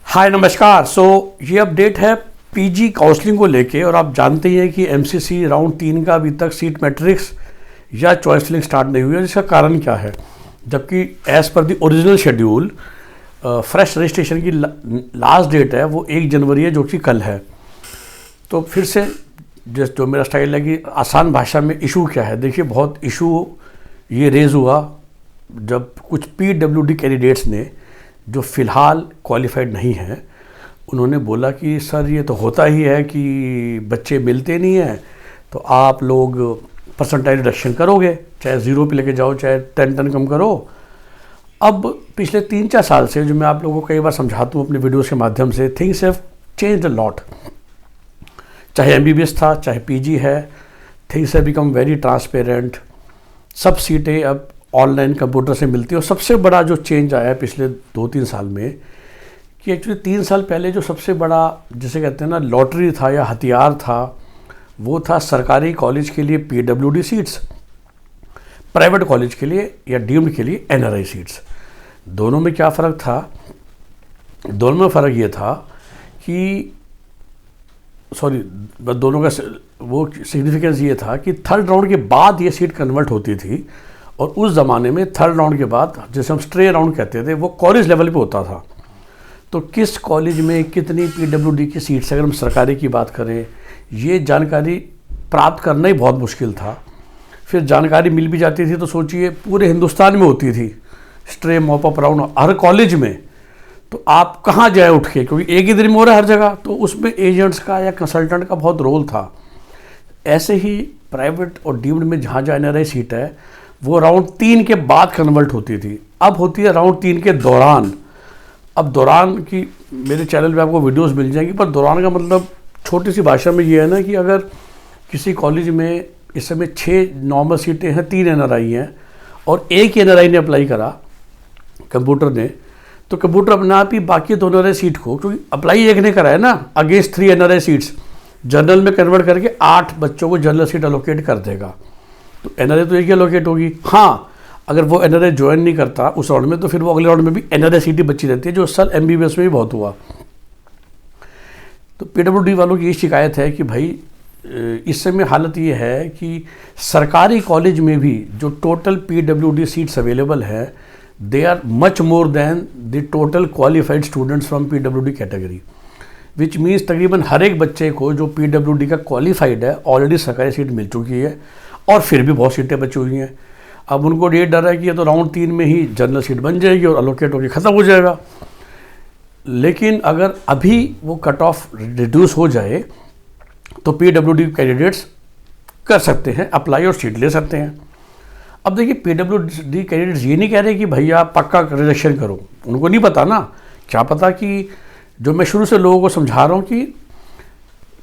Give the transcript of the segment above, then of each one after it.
हाय नमस्कार। ये अपडेट है पीजी काउंसलिंग को लेके, और आप जानते ही हैं कि एमसीसी राउंड 3 का अभी तक सीट मैट्रिक्स या चॉइस फिलिंग स्टार्ट नहीं हुई है। जिसका कारण क्या है, जबकि as per the original schedule fresh registration की लास्ट डेट है वो 1 जनवरी है, जो कि कल है। तो फिर से जो मेरा स्टाइल है कि आसान भाषा में इशू क्या है। देखिए, बहुत इशू ये रेज़ हुआ जब कुछ पीडब्ल्यूडी कैंडिडेट्स ने जो फ़िलहाल क्वालिफाइड नहीं हैं, उन्होंने बोला कि सर ये तो होता ही है कि बच्चे मिलते नहीं हैं, तो आप लोग परसेंटाइज रिडक्शन करोगे, चाहे 0 पे लेके जाओ, चाहे 10 कम करो। अब पिछले 3-4 साल से, जो मैं आप लोगों को कई बार समझाता हूँ अपने वीडियोस के माध्यम से, things have changed a lot. चाहे एमबीबीएस था, चाहे पीजी है, things have become very transparent. सब सीटें अब ऑनलाइन कंप्यूटर से मिलती है। और सबसे बड़ा जो चेंज आया है पिछले 2-3 साल में, कि एक्चुअली 3 साल पहले जो सबसे बड़ा, जिसे कहते हैं ना, लॉटरी था या हथियार था, वो था सरकारी कॉलेज के लिए पीडब्ल्यूडी सीट्स, प्राइवेट कॉलेज के लिए या डीम्ड के लिए एनआरआई सीट्स। दोनों में क्या फ़र्क था? दोनों में फ़र्क ये था कि दोनों का वो सिग्निफिकेंस ये था कि थर्ड राउंड के बाद ये सीट कन्वर्ट होती थी। और उस ज़माने में थर्ड राउंड के बाद, जैसे हम स्ट्रे राउंड कहते थे, वो कॉलेज लेवल पे होता था। तो किस कॉलेज में कितनी पीडब्ल्यूडी की सीट्स, अगर हम सरकारी की बात करें, ये जानकारी प्राप्त करना ही बहुत मुश्किल था। फिर जानकारी मिल भी जाती थी तो सोचिए पूरे हिंदुस्तान में होती थी स्ट्रे मॉप अप राउंड हर कॉलेज में। तो आप कहाँ जाए उठ के, क्योंकि एक ही दिन में हो रहा है हर जगह। तो उसमें एजेंट्स का या कंसल्टेंट का बहुत रोल था। ऐसे ही प्राइवेट और डीम्ड में जहाँ जहाँ एनआरआई सीट है, वो राउंड 3 के बाद कन्वर्ट होती थी, अब होती है राउंड 3 के दौरान। अब दौरान की मेरे चैनल पे आपको वीडियोस मिल जाएंगी, पर दौरान का मतलब छोटी सी भाषा में ये है ना कि अगर किसी कॉलेज में इस समय 6 नॉर्मल सीटें हैं, 3 एनआरआई हैं, और एक ही एनआरआई ने अप्लाई करा कंप्यूटर ने, तो कंप्यूटर अपने आप ही बाकी दोनों एनआरआई सीट को, क्योंकि अप्लाई एक ने करा है ना, अगेंस्ट 3 एनआरआई सीट्स, जनरल में कन्वर्ट करके 8 बच्चों को जनरल सीट अलोकेट कर देगा। तो एनआरआई तो एक ही अलोकेट होगी। हाँ, अगर वो एनआरआई ज्वाइन नहीं करता उस राउंड में, तो फिर वो अगले राउंड में भी एनआरआई सीटें बची रहती है, जो इस साल एमबीबीएस में भी बहुत हुआ। तो पीडब्ल्यूडी वालों की ये शिकायत है कि भाई इस समय हालत ये है कि सरकारी कॉलेज में भी जो टोटल पीडब्ल्यूडी सीट्स अवेलेबल है, they are much more than the total qualified students from PWD category, which means तकरीबन हर एक बच्चे को जो पीडब्ल्यूडी का क्वालिफाइड है, ऑलरेडी सरकारी सीट मिल चुकी है, और फिर भी बहुत सीटें बची हुई हैं। अब उनको ये डर है कि ये तो राउंड 3 में ही जनरल सीट बन जाएगी और अलोकेट होकर ख़त्म हो जाएगा। लेकिन अगर अभी वो कट ऑफ रिड्यूस हो जाए तो पीडब्ल्यूडी कैंडिडेट्स कर सकते हैं अप्लाई और सीट ले सकते हैं। अब देखिए, पीडब्ल्यूडी कैंडिडेट्स ये नहीं कह रहे कि भैया पक्का रिजेक्शन करो। उनको नहीं पता ना, क्या पता कि जो मैं शुरू से लोगों को समझा रहा हूँ कि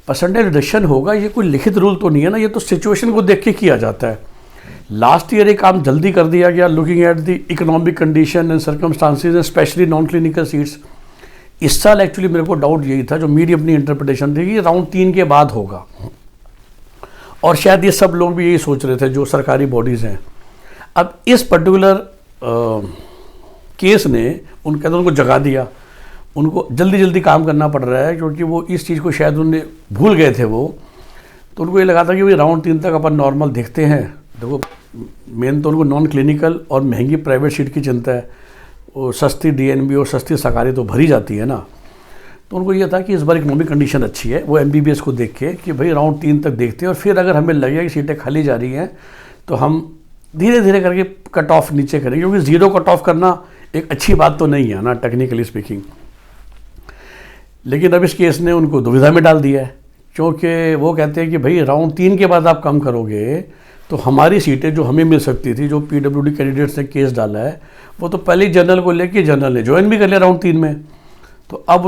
परसेंटेज रिडक्शन होगा, ये कोई लिखित रूल तो नहीं है ना, ये तो सिचुएशन को देख के किया जाता है। लास्ट ईयर एक काम जल्दी कर दिया गया, looking at the economic condition and circumstances and specially non clinical seats. इस साल एक्चुअली मेरे को डाउट यही था, जो मेरी अपनी इंटरप्रिटेशन थी, कि राउंड 3 के बाद होगा, और शायद ये सब लोग भी यही सोच रहे थे जो सरकारी बॉडीज़ हैं। अब इस पर्टिकुलर केस ने उनको जगा दिया, उनको जल्दी जल्दी काम करना पड़ रहा है, क्योंकि वो इस चीज़ को शायद उन्हें भूल गए थे वो। तो उनको ये लगा था कि भाई राउंड 3 तक अपन नॉर्मल देखते हैं। देखो, मेन तो उनको नॉन क्लिनिकल और महंगी प्राइवेट सीट की चिंता है, वो सस्ती डीएनबी और सस्ती सरकारी तो भरी जाती है ना। तो उनको ये था कि इस बार इकोनॉमिक कंडीशन अच्छी है, वो एमबीबीएस को देख के कि भाई राउंड 3 तक देखते हैं, और फिर अगर हमें लगेगा कि सीटें खाली जा रही हैं तो हम धीरे धीरे करके कट ऑफ नीचे करेंगे, क्योंकि 0 कट ऑफ करना एक अच्छी बात तो नहीं है ना, टेक्निकली स्पीकिंग। लेकिन अब इस केस ने उनको दुविधा में डाल दिया है, क्योंकि वो कहते हैं कि भाई राउंड 3 के बाद आप कम करोगे तो हमारी सीटें जो हमें मिल सकती थी, जो पीडब्ल्यूडी कैंडिडेट्स ने केस डाला है, वो तो पहले ही जनरल को लेके जनरल ने ज्वाइन भी कर लिया राउंड 3 में। तो अब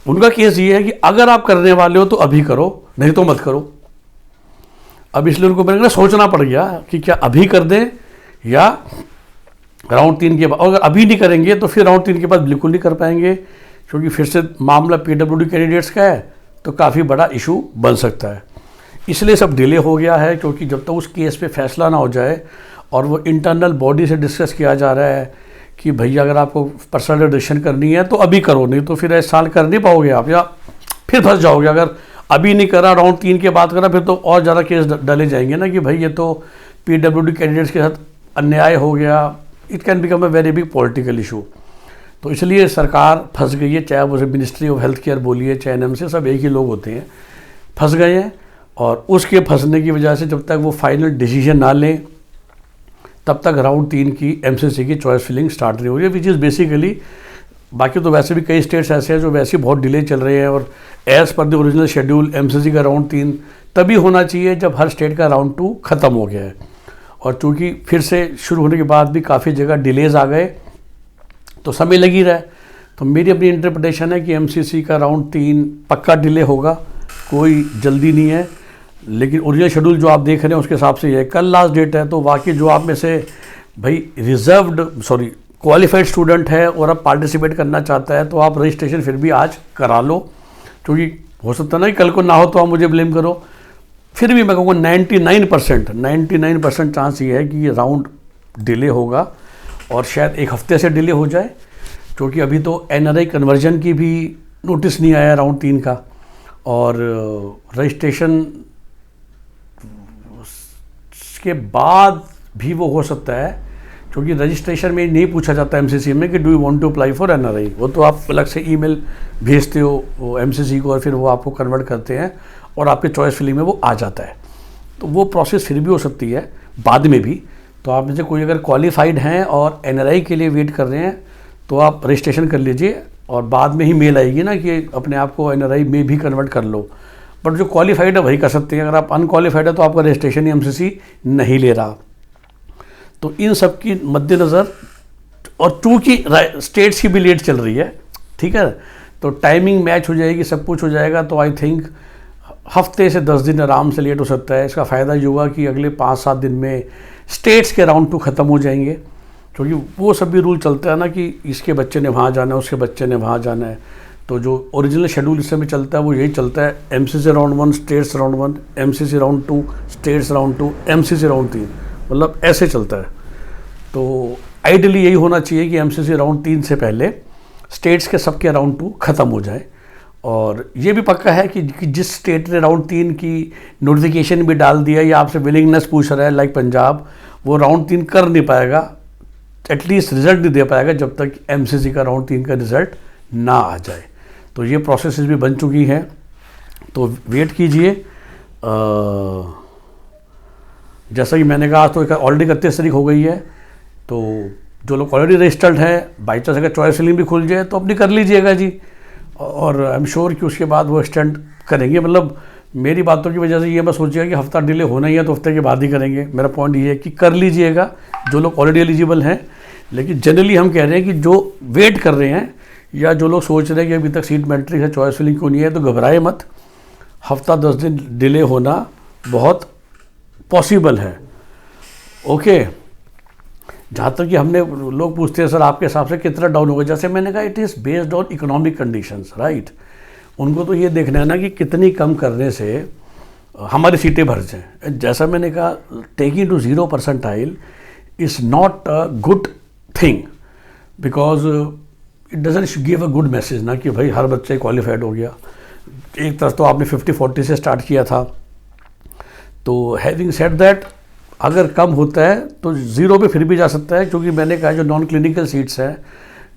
उनका केस ये है कि अगर आप करने वाले हो तो अभी करो, नहीं तो मत करो। अब इसलिए उनको मेरे को सोचना पड़ गया कि क्या अभी कर दें या राउंड 3 के बाद। अगर अभी नहीं करेंगे तो फिर राउंड 3 के बाद बिल्कुल नहीं कर पाएंगे, क्योंकि फिर से मामला पीडब्ल्यूडी कैंडिडेट्स का है, तो काफ़ी बड़ा इशू बन सकता है। इसलिए सब डिले हो गया है, क्योंकि जब तक उस केस पे फैसला ना हो जाए और वो इंटरनल बॉडी से डिस्कस किया जा रहा है कि भैया अगर आपको पर्सनल रजिस्ट्रेशन करनी है तो अभी करो, नहीं तो फिर इस साल कर नहीं पाओगे आप, या फिर फंस जाओगे। अगर अभी नहीं करा, राउंड 3 के बाद करा, फिर तो और ज़्यादा केस डाले जाएंगे ना कि भाई ये तो PWD कैंडिडेट्स के साथ अन्याय हो गया। It can become a very big political issue. तो इसलिए सरकार फंस गई है, चाहे वो मिनिस्ट्री ऑफ हेल्थ केयर बोलिए, चाहे NMC, सब एक ही लोग होते हैं, फंस गए हैं। और उसके फंसने की वजह से जब तक वो फाइनल डिसीजन ना लें तब तक राउंड 3 की MCC की चॉइस फिलिंग स्टार्ट नहीं हो रही है, विच इज़ बेसिकली। बाकी तो वैसे भी कई स्टेट्स ऐसे हैं जो वैसे बहुत डिले चल रहे हैं, और as per the original schedule MCC का राउंड 3 तभी होना चाहिए जब हर स्टेट का राउंड 2 ख़त्म हो गया है। और चूँकि फिर से शुरू होने के बाद भी काफ़ी जगह डिलेज़ आ गए तो समय लग ही रहा है। तो मेरी अपनी इंटरप्रिटेशन है कि MCC का राउंड 3 पक्का डिले होगा, कोई जल्दी नहीं है। लेकिन ओरिजिनल शेड्यूल जो आप देख रहे हैं उसके हिसाब से ये कल लास्ट डेट है। तो वाकई जो आप में से भाई क्वालिफाइड स्टूडेंट है और अब पार्टिसिपेट करना चाहता है तो आप रजिस्ट्रेशन फिर भी आज करा लो, क्योंकि हो सकता है ना कि कल को ना हो तो आप मुझे ब्लेम करो। फिर भी मैं कहूँगा 99% चांस ये है कि ये राउंड डिले होगा, और शायद एक हफ्ते से डिले हो जाए, क्योंकि अभी तो NRI कन्वर्जन की भी नोटिस नहीं आया राउंड 3 का। और रजिस्ट्रेशन के बाद भी वो हो सकता है, क्योंकि रजिस्ट्रेशन में नहीं पूछा जाता MCC में कि do you want to apply for NRI। वो तो आप अलग से ईमेल भेजते हो वो MCC को, और फिर वो आपको कन्वर्ट करते हैं और आपके चॉइस फिलिंग में वो आ जाता है। तो वो प्रोसेस फिर भी हो सकती है बाद में भी। तो आप में से कोई अगर क्वालिफाइड हैं और NRI के लिए वेट कर रहे हैं तो आप रजिस्ट्रेशन कर लीजिए, और बाद में ही मेल आएगी ना कि अपने आप को NRI में भी कन्वर्ट कर लो। बट जो क्वालिफाइड है वही कर सकते हैं। अगर आप अनक्वालिफाइड है तो आपका रजिस्ट्रेशन ही MCC नहीं ले रहा। तो इन सब की मद्देनज़र, और चूँकि स्टेट्स की भी लेट चल रही है, ठीक है, तो टाइमिंग मैच हो जाएगी, सब कुछ हो जाएगा। तो आई थिंक हफ्ते से 10 दिन आराम से लेट हो सकता है। इसका फ़ायदा ये होगा कि अगले 5-7 दिन में स्टेट्स के राउंड 2 ख़त्म हो जाएंगे, क्योंकि वो सब भी रूल चलता है ना कि इसके बच्चे ने वहाँ जाना है, उसके बच्चे ने वहाँ जाना है। तो जो ओरिजिनल शेड्यूल इस समय चलता है वो यही चलता है, MCC round 1 states round 1, MCC round 2 states round 2, MCC round 3, मतलब ऐसे चलता है। तो आइडियली यही होना चाहिए कि MCC राउंड 3 से पहले स्टेट्स के सबके राउंड 2 ख़त्म हो जाए। और ये भी पक्का है कि जिस स्टेट ने राउंड 3 की नोटिफिकेशन भी डाल दिया या आपसे विलिंगनेस पूछ रहा है, लाइक पंजाब, वो राउंड 3 कर नहीं पाएगा, एटलीस्ट रिजल्ट नहीं दे पाएगा जब तक MCC का राउंड 3 का रिजल्ट ना आ जाए। तो ये प्रोसेस भी बन चुकी है, तो वेट कीजिए। जैसा कि मैंने कहा, तो ऑलरेडी 31 तारीख हो गई है, तो जो लोग ऑलरेडी रजिस्टर्ड हैं, बाई चांस अगर चॉइस फिलिंग भी खुल जाए तो अपनी कर लीजिएगा जी। और आई एम श्योर कि उसके बाद वो एक्सटेंड करेंगे। मतलब मेरी बातों की वजह से ये मत सोचिएगा कि हफ्ता डिले होना ही है तो हफ्ते के बाद ही करेंगे। मेरा पॉइंट ये है कि कर लीजिएगा जो लोग ऑलरेडी एलिजिबल हैं। लेकिन जनरली हम कह रहे हैं कि जो वेट कर रहे हैं या जो लोग सोच रहे हैं कि अभी तक सीट मैट्रिक्स है, चॉइस फिलिंग क्यों नहीं है, तो घबराए मत। हफ्ता 10 दिन डिले होना बहुत पॉसिबल है। ओके, जहाँ तक कि हमने लोग पूछते हैं सर आपके हिसाब से कितना डाउन होगा, जैसे मैंने कहा it is based on economic conditions, right. उनको तो ये देखना है ना कि कितनी कम करने से हमारी सीटें भर जाएँ। जैसा मैंने कहा, taking to 0 percentile is not a good thing, because it doesn't give a good message ना कि भाई हर बच्चे क्वालिफाइड हो गया। एक तरफ तो आपने 50-40 से स्टार्ट किया था। तो हैविंग सेड दैट, अगर कम होता है तो 0 पे फिर भी जा सकता है, क्योंकि मैंने कहा जो नॉन क्लिनिकल सीट्स हैं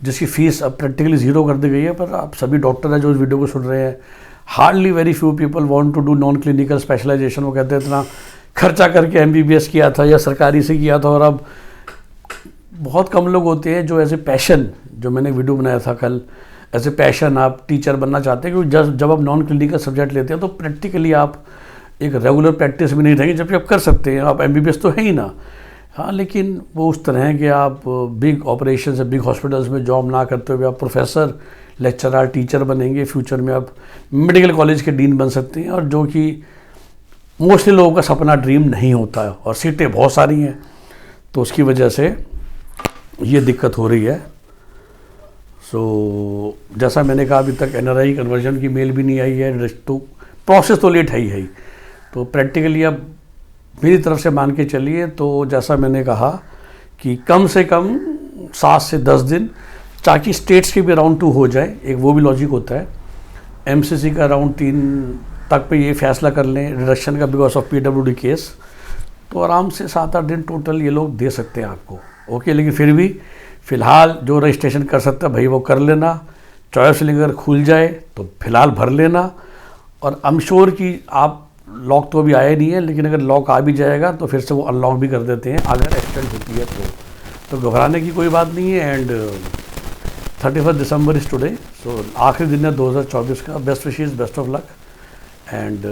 जिसकी फ़ीस अब प्रैक्टिकली 0 कर दी गई है, पर आप सभी डॉक्टर हैं जो इस वीडियो को सुन रहे हैं, hardly very few people want to do non clinical specialization. वो कहते हैं इतना खर्चा करके MBBS किया था या सरकारी से किया था, और अब बहुत कम लोग होते हैं जो एज ए पैशन, जो मैंने वीडियो बनाया था कल, एज ए पैशन आप टीचर बनना चाहते हैं। क्योंकि जब आप नॉन क्लिनिकल सब्जेक्ट लेते हैं तो प्रैक्टिकली आप एक रेगुलर प्रैक्टिस में नहीं रहेंगे, जबकि आप कर सकते हैं, आप MBBS तो है ही ना। हाँ, लेकिन वो उस तरह है कि आप बिग ऑपरेशन से बिग हॉस्पिटल्स में जॉब ना करते हुए आप प्रोफेसर, लेक्चरर, टीचर बनेंगे। फ्यूचर में आप मेडिकल कॉलेज के डीन बन सकते हैं, और जो कि मोस्टली लोगों का सपना, ड्रीम नहीं होता है, और सीटें बहुत सारी हैं, तो उसकी वजह से ये दिक्कत हो रही है। सो जैसा मैंने कहा, अभी तक NRI कन्वर्जन की मेल भी नहीं आई है, तो प्रोसेस तो लेट है ही। तो प्रैक्टिकली अब मेरी तरफ से मान के चलिए, तो जैसा मैंने कहा कि कम से कम 7 से 10 दिन, ताकि स्टेट्स की भी राउंड 2 हो जाए, एक वो भी लॉजिक होता है। एमसीसी का राउंड 3 तक पे ये फैसला कर लें रिडक्शन का बिकॉज ऑफ पीडब्ल्यूडी केस, तो आराम से 7-8 दिन टोटल ये लोग दे सकते हैं आपको। ओके, लेकिन फिर भी फ़िलहाल जो रजिस्ट्रेशन कर सकता है भाई वो कर लेना। चॉइस फिलिंग अगर खुल जाए तो फिलहाल भर लेना। और आई एम श्योर कि आप लॉक तो अभी आया नहीं है, लेकिन अगर लॉक आ भी जाएगा तो फिर से वो अनलॉक भी कर देते हैं अगर एक्सटेंड होती है तो घबराने की कोई बात नहीं है। एंड 31 दिसंबर इज़ टुडे, सो आखिरी दिन है 2024 का। Best wishes, best of luck and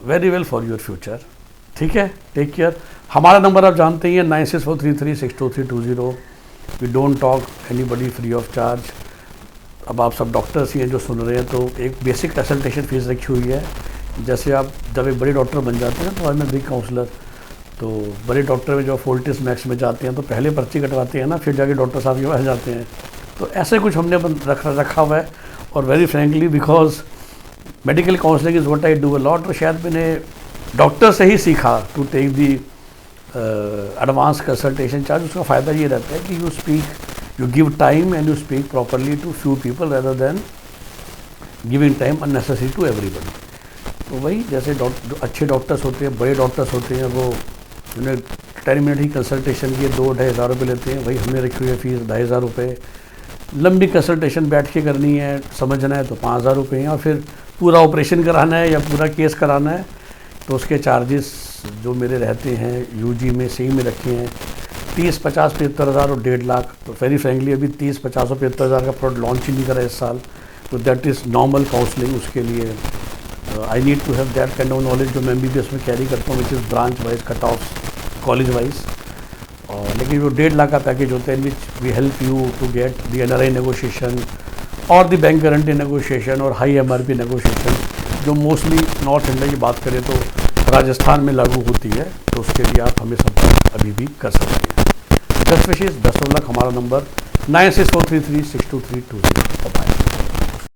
very well for your future. ठीक है, टेक केयर। हमारा नंबर आप जानते ही हैं 9643362320। We don't talk anybody free of charge. अब आप सब डॉक्टर्स ही हैं जो सुन रहे हैं, तो एक बेसिक कंसल्टेशन फीस रखी हुई है। जैसे आप जब एक बड़े डॉक्टर बन जाते हैं तो आई एम बिग काउंसलर, तो बड़े डॉक्टर में जो फोर्टिस मैक्स में जाते हैं तो पहले पर्ची कटवाते हैं ना, फिर जाके डॉक्टर साहब के पास जाते हैं। तो ऐसे कुछ हमने रखा हुआ है। और very frankly because medical counselling is what I do a lot, और शायद मैंने डॉक्टर से ही सीखा to take the advance consultation charge. उसका फ़ायदा ये रहता है कि you give time and you speak properly to few people rather than giving time unnecessary to everybody. तो वही जैसे जो अच्छे डॉक्टर्स होते हैं, बड़े डॉक्टर्स होते हैं, वो उन्हें 10 मिनट ही कंसल्टेशन के 2-2.5 हज़ार रुपये लेते हैं। वही हमने रखी हुई है फीस 2,500 रुपये। लंबी कंसल्टेशन बैठ के करनी है, समझना है तो 5,000 रुपये हैं। और फिर पूरा ऑपरेशन कराना है या पूरा केस कराना है तो उसके चार्जेस जो मेरे रहते हैं यूजी में सही में रखे हैं 30, 50, 75 हज़ार और 1.5 लाख। तो वेरी फ्रेंकली अभी 30, 50 और 75 हज़ार का प्रोडक्ट लॉन्च ही नहीं करा इस साल, तो दैट इज़ नॉर्मल काउंसलिंग। उसके लिए I need to have that kind of knowledge जो मैं MBBS में कैरी करता हूँ, which is branch wise, cut off college wise. और लेकिन जो 1.5 लाख का पैकेज होता है which we help you to get the NRI negotiation और द बैंक गारंटी नेगोशिएशन और हाई MRP नेगोशिएशन, जो मोस्टली नॉर्थ इंडिया की बात करें तो राजस्थान में लागू होती है। तो उसके लिए आप हमें संपर्क अभी भी कर सकते हैं। Best wishes, best of luck. हमारा नंबर 9643362320।